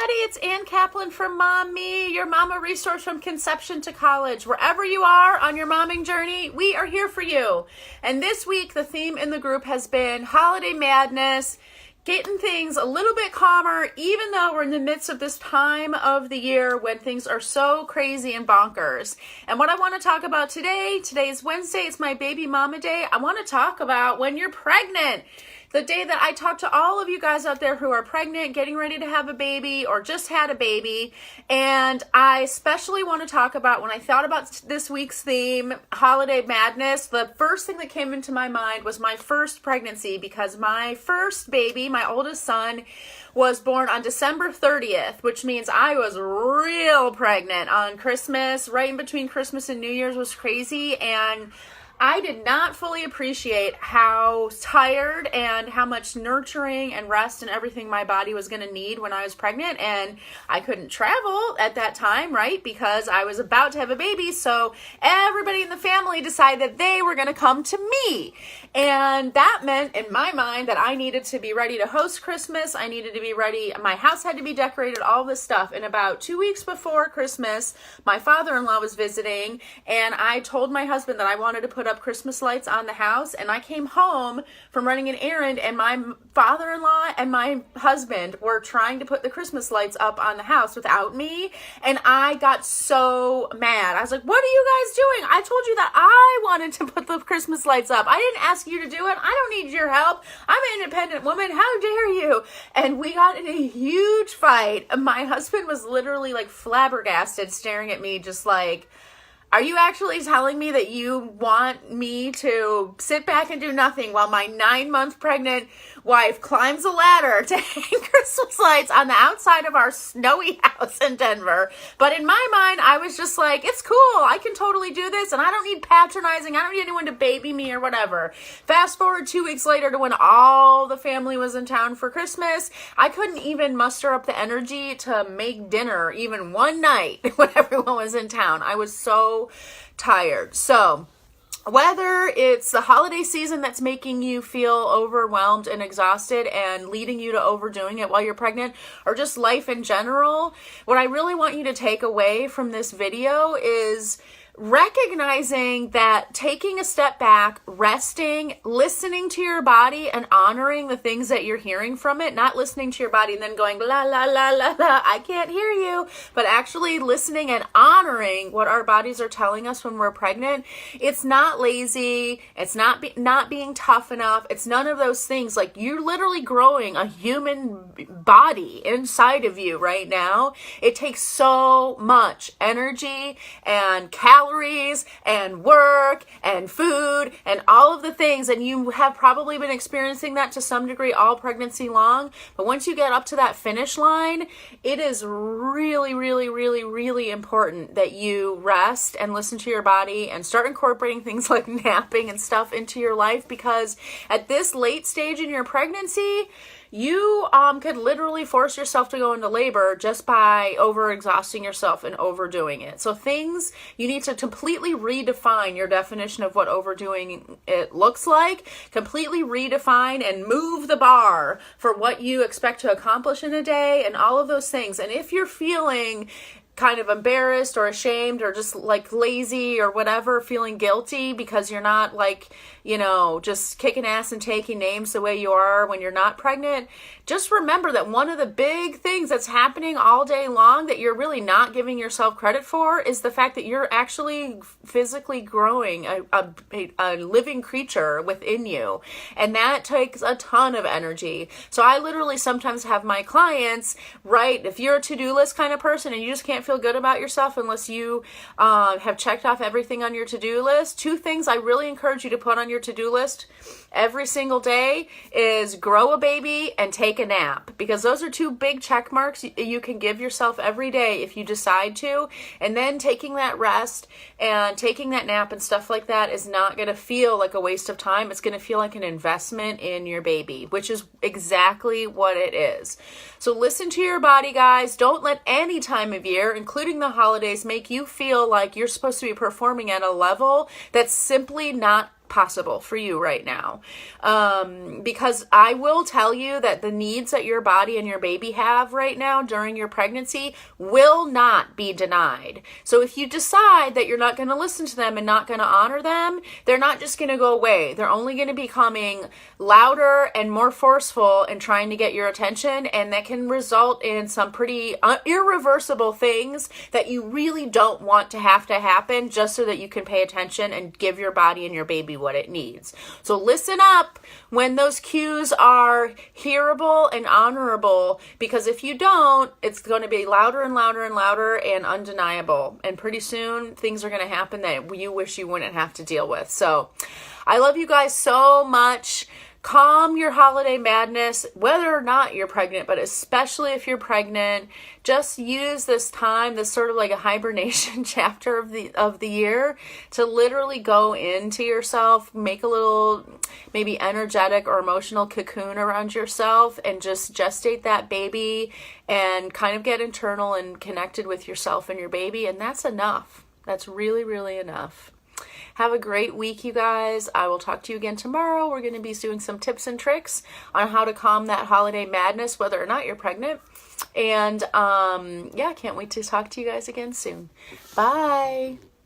It's Ann Kaplan from Mom Me, your mama resource from conception to college. Wherever you are on your momming journey, we are here for you. And this week, the theme in the group has been holiday madness, getting things a little bit calmer, even though we're in the midst of this time of the year when things are so crazy and bonkers. And what I want to talk about today is Wednesday, it's my baby mama day. I want to talk about when you're pregnant. The day that I talk to all of you guys out there who are pregnant, getting ready to have a baby, or just had a baby. And I especially want to talk about, when I thought about this week's theme, holiday madness, the first thing that came into my mind was my first pregnancy, because my first baby, my oldest son, was born on December 30th, which means I was real pregnant on Christmas. Right in between Christmas and New Year's was crazy, and I did not fully appreciate how tired and how much nurturing and rest and everything my body was going to need when I was pregnant. And I couldn't travel at that time, right? Because I was about to have a baby. So everybody in the family decided they were going to come to me. And that meant in my mind that I needed to be ready to host Christmas. I needed to be ready. My house had to be decorated, all this stuff. And about 2 weeks before Christmas, my father-in-law was visiting, and I told my husband that I wanted to put up Christmas lights on the house. And I came home from running an errand, and my father-in-law and my husband were trying to put the Christmas lights up on the house without me. And I got so mad. I was like, what are you guys doing? I told you that I wanted to put the Christmas lights up. I didn't ask you to do it. I don't need your help. I'm an independent woman. How dare you? And we got in a huge fight. My husband was literally like flabbergasted, staring at me just like, are you actually telling me that you want me to sit back and do nothing while my 9-month pregnant wife climbs a ladder to hang Christmas lights on the outside of our snowy house in Denver? But in my mind, I was just like, it's cool. I can totally do this, and I don't need patronizing. I don't need anyone to baby me or whatever. Fast forward 2 weeks later to when all the family was in town for Christmas. I couldn't even muster up the energy to make dinner even one night when everyone was in town. I was so tired. So whether it's the holiday season that's making you feel overwhelmed and exhausted and leading you to overdoing it while you're pregnant, or just life in general, what I really want you to take away from this video is recognizing that taking a step back, resting, listening to your body, and honoring the things that you're hearing from it, not listening to your body and then going, la, la, la, la, la, I can't hear you, but actually listening and honoring what our bodies are telling us when we're pregnant. It's not lazy. It's not being tough enough. It's none of those things. Like, you're literally growing a human body inside of you right now. It takes so much energy and calories and work and food and all of the things, and you have probably been experiencing that to some degree all pregnancy long. But once you get up to that finish line, it is really, really, really, really important that you rest and listen to your body and start incorporating things like napping and stuff into your life, because at this late stage in your pregnancy, you could literally force yourself to go into labor just by overexhausting yourself and overdoing it. So things, you need to completely redefine your definition of what overdoing it looks like, completely redefine and move the bar for what you expect to accomplish in a day and all of those things. And if you're feeling kind of embarrassed or ashamed or just like lazy or whatever, feeling guilty because you're not like, you know, just kicking ass and taking names the way you are when you're not pregnant, just remember that one of the big things that's happening all day long that you're really not giving yourself credit for is the fact that you're actually physically growing a living creature within you. And that takes a ton of energy. So I literally sometimes have my clients write, if you're a to-do list kind of person and you just can't feel good about yourself unless you have checked off everything on your to-do list, 2 things I really encourage you to put on your to-do list every single day is grow a baby and take a nap, because those are 2 big check marks you can give yourself every day if you decide to. And then taking that rest and taking that nap and stuff like that is not going to feel like a waste of time. It's going to feel like an investment in your baby, which is exactly what it is. So listen to your body, guys. Don't let any time of year, including the holidays, make you feel like you're supposed to be performing at a level that's simply not possible for you right now. Because I will tell you that the needs that your body and your baby have right now during your pregnancy will not be denied. So if you decide that you're not going to listen to them and not going to honor them, they're not just going to go away. They're only going to be becoming louder and more forceful and trying to get your attention, and that can result in some pretty irreversible things that you really don't want to happen, just so that you can pay attention and give your body and your baby what it needs. So listen up when those cues are hearable and honorable, because if you don't, it's going to be louder and louder and louder and undeniable. And pretty soon things are going to happen that you wish you wouldn't have to deal with. So I love you guys so much. Calm your holiday madness, whether or not you're pregnant, but especially if you're pregnant. Just use this time, this sort of like a hibernation chapter of the year, to literally go into yourself, make a little maybe energetic or emotional cocoon around yourself, and just gestate that baby and kind of get internal and connected with yourself and your baby. And that's enough. That's really, really enough. Have a great week, you guys. I will talk to you again tomorrow. We're going to be doing some tips and tricks on how to calm that holiday madness, whether or not you're pregnant. And yeah, can't wait to talk to you guys again soon. Bye.